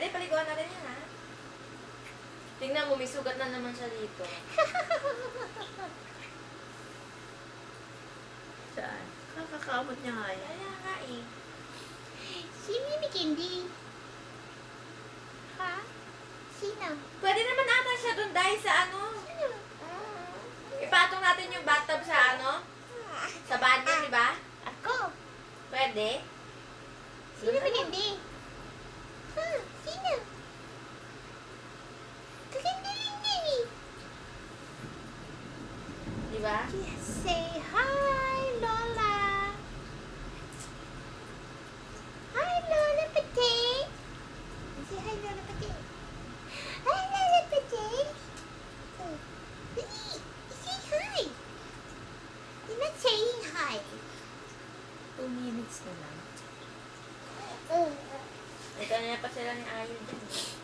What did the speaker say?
Pwede paliguan na rin yan, ha? Tingnan mo, may sugat na naman siya dito. Saan? Kakakamot niya nga yan. Kaya nga eh. Sino yung may candy? Ha? Sino? Pwede naman ata siya doon dahil sa ano. Sino? Ipatong natin yung bathtub sa ano? Sa banyo, di ba? Ako. Pwede. Sino may candy? Ha? Sino? Kaganda rin yan eh. Di ba? Say hi, Lola. Hi, Lola Pate. Say hi, Lola Pate. Hi, Lola Pate. Oh, say hi. You're not saying hi. 2 minutes na lang. Ito na pa sila ni Ayo dyan.